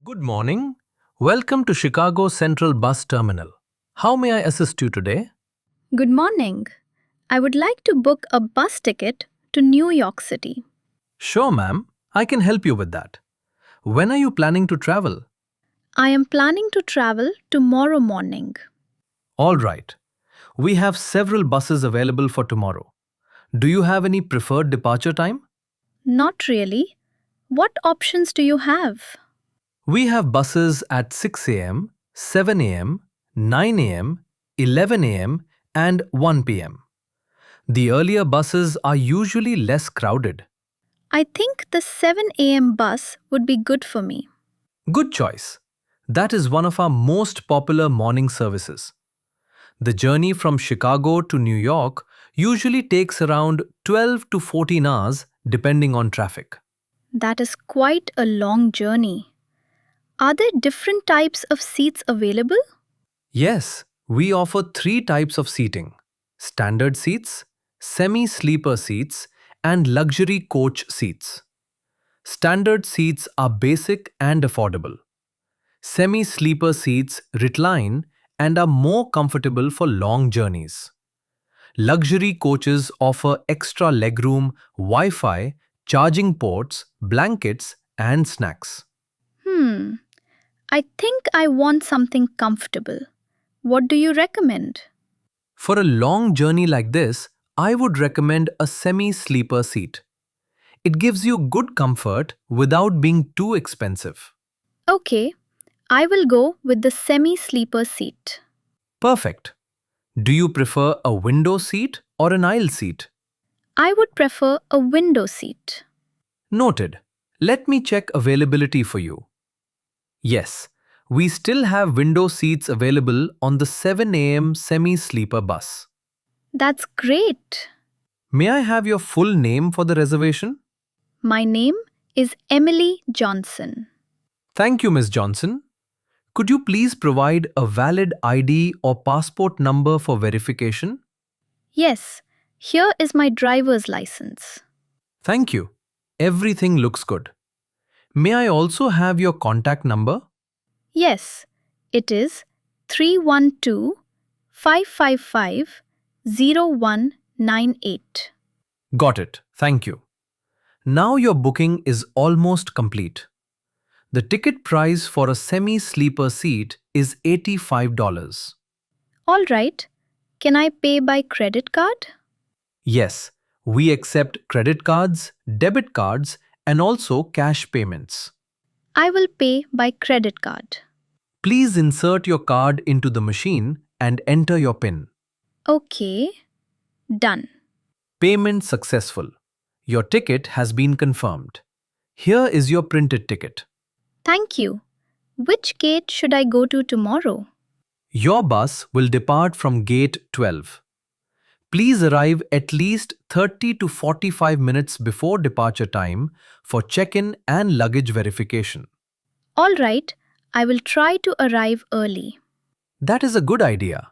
Good morning. Welcome to Chicago Central Bus Terminal. How may I assist you today? Good morning. I would like to book a bus ticket to New York City. Sure, ma'am. I can help you with that. When are you planning to travel? I am planning to travel tomorrow morning. All right. We have several buses available for tomorrow. Do you have any preferred departure time? Not really. What options do you have? We have buses at 6 a.m., 7 a.m., 9 a.m., 11 a.m., and 1 p.m. The earlier buses are usually less crowded. I think the 7 a.m. bus would be good for me. Good choice. That is one of our most popular morning services. The journey from Chicago to New York usually takes around 12 to 14 hours depending on traffic. That is quite a long journey. Are there different types of seats available? Yes, we offer three types of seating: standard seats, semi sleeper seats, and luxury coach seats. Standard seats are basic and affordable. Semi sleeper seats recline and are more comfortable for long journeys. Luxury coaches offer extra legroom, Wi Fi, charging ports, blankets, and snacks. Hmm, I think I want something comfortable. What do you recommend? For a long journey like this, I would recommend a semi sleeper seat. It gives you good comfort without being too expensive. Okay, I will go with the semi sleeper seat. Perfect. Do you prefer a window seat or an aisle seat? I would prefer a window seat. Noted. Let me check availability for you. Yes, we still have window seats available on the 7 a.m. semi sleeper bus. That's great. May I have your full name for the reservation? My name is Emily Johnson. Thank you, Ms. Johnson. Could you please provide a valid ID or passport number for verification? Yes, here is my driver's license. Thank you. Everything looks good. May I also have your contact number? Yes, it is 312-555-0198. Got it. Thank you. Now your booking is almost complete. The ticket price for a semi sleeper seat is $85. All right, can I pay by credit card? Yes, we accept credit cards, debit cards, and also cash payments. I will pay by credit card. Please insert your card into the machine and enter your PIN. Okay, done. Payment successful. Your ticket has been confirmed. Here is your printed ticket. Thank you. Which gate should I go to tomorrow? Your bus will depart from gate 12. Please arrive at least 30 to 45 minutes before departure time for check-in and luggage verification. All right, I will try to arrive early. That is a good idea.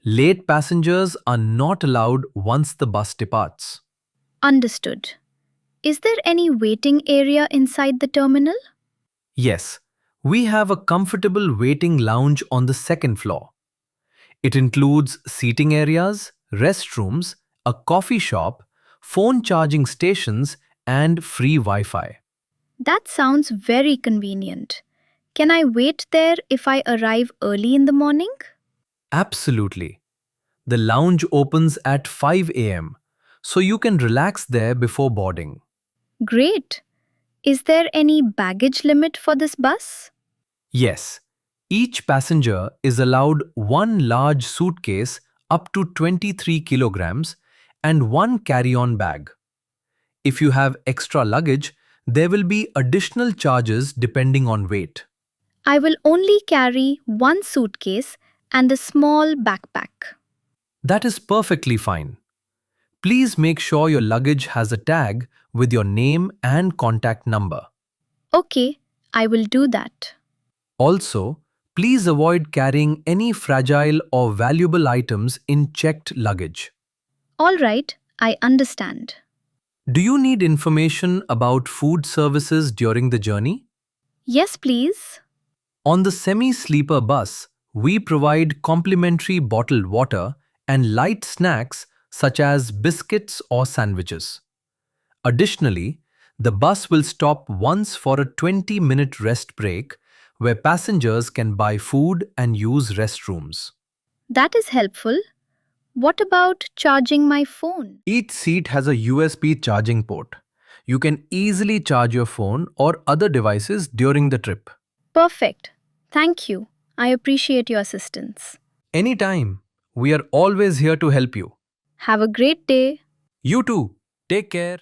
Late passengers are not allowed once the bus departs. Understood. Is there any waiting area inside the terminal? Yes, we have a comfortable waiting lounge on the second floor. It includes seating areas, restrooms, a coffee shop, phone charging stations, and free Wi Fi. That sounds very convenient. Can I wait there if I arrive early in the morning? Absolutely. The lounge opens at 5 a.m., so you can relax there before boarding. Great. Is there any baggage limit for this bus? Yes, each passenger is allowed one large suitcase up to 23 kilograms and one carry-on bag. If you have extra luggage, there will be additional charges depending on weight. I will only carry one suitcase and a small backpack. That is perfectly fine. Please make sure your luggage has a tag with your name and contact number. Okay, I will do that. Also, please avoid carrying any fragile or valuable items in checked luggage. All right, I understand. Do you need information about food services during the journey? Yes, please. On the semi-sleeper bus, we provide complimentary bottled water and light snacks such as biscuits or sandwiches. Additionally, the bus will stop once for a 20-minute rest break where passengers can buy food and use restrooms. That is helpful. What about charging my phone? Each seat has a USB charging port. You can easily charge your phone or other devices during the trip. Perfect. Thank you. I appreciate your assistance. Anytime, we are always here to help you. Have a great day. You too. Take care.